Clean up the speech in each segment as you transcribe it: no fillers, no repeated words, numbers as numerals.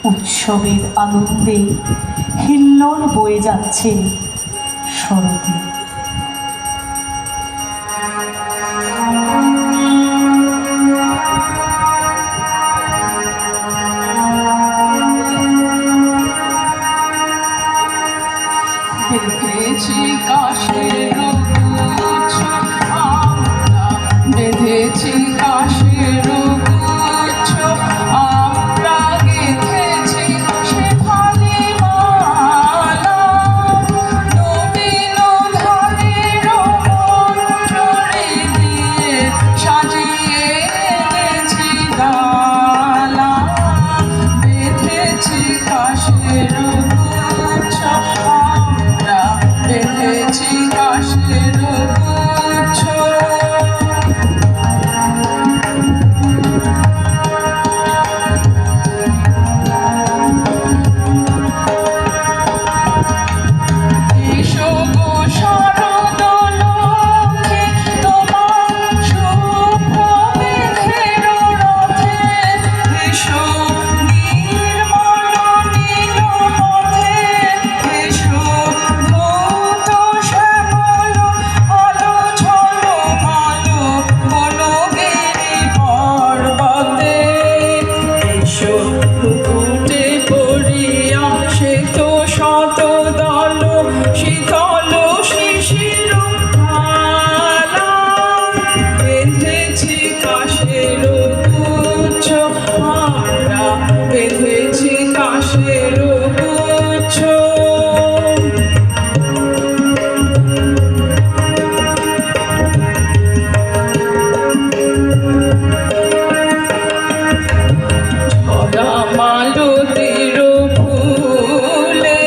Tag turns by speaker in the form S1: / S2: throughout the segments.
S1: উৎসবের আনন্দে হিল্লোল বয়ে যাচ্ছে শরতে।
S2: বেঁধেছি কাশের গুচ্ছ আমরা, বেঁধেছি কাশের গুচ্ছ আমরা, গেঁথেছি সে ভালে মালা, নবীন ধানের মঞ্জরি দিয়ে সাজিয়ে এনেছি ডালা। বেঁধেছি কাশের গুচ্ছ আমরা, বেঁধেছি কাশের গুচ্ছ। এসো গো শারদ লক্ষ্মী, তোমার শুভ্র মেঘের রথে, এসো নির্মল নীল পথে, এসো ধৌত শ্যামল আলো ঝলমল বনগিরি পর্বতে, এসো মুকুটে পড়িয়া শ্বেত শত দল শীতল শিশির ঢালা। বেঁধেছি কাশের গুচ্ছ আমরা, বেঁধেছি কাশের গুচ্ছ। ঝরা মালতীর ফুলে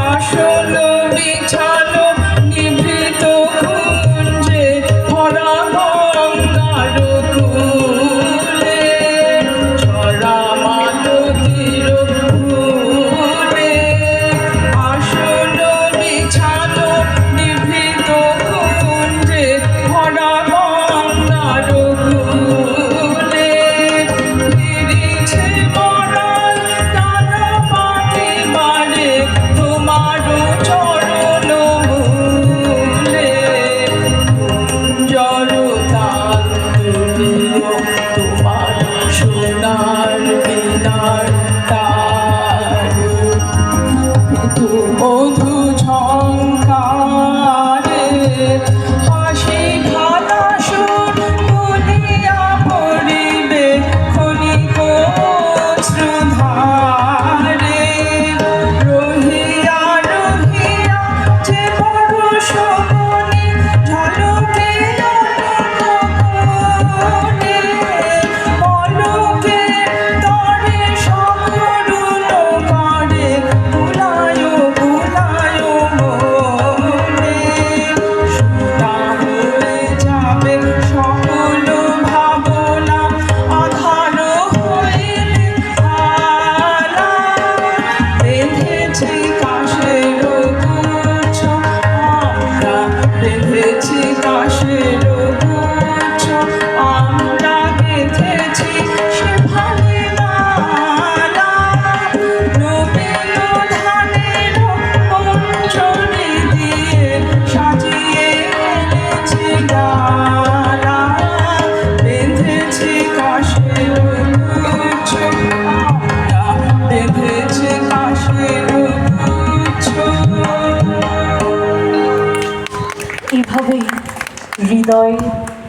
S2: আসন বিছানো নিভৃত কুঞ্জে, ভরা গঙ্গার কূলে। ঝরা মালতীর ফুলে আসন বিছানো নিভৃত কুঞ্জে, ভরা গঙ্গার কূলে। ফিরিছে বড়াই নানা পাতে বারে তোমার চরণ মূলে, জড়তান তুলিও তোমার সোনার বীণার তার। মধু মধু ঝঙ্কারে হাসি ঘানা সুর তুলিয়া পড়িবে ক্ষণিক অশ্রুধারে। রহিয়া রহিয়া যে পরশ মণি ঝলকে কোণে, পলকে তরে সকরুণ করে বুলায় বুলায় মনে। সোনা হয়ে যাবে সকল ভাবনা, আধার হইলে আলা। বেঁধেছি কাশের গুচ্ছ আমরা, বেঁধেছি কাশের গুচ্ছ আমরা, গেঁথেছি সে ভালে মালা। নবীন ধানের মঞ্জরি দিয়ে সাজিয়ে এনেছি ডালা। বেঁধেছি কাশের গুচ্ছ আমরা, বেঁধেছি কাশের গুচ্ছ।
S1: এভাবেই হৃদয়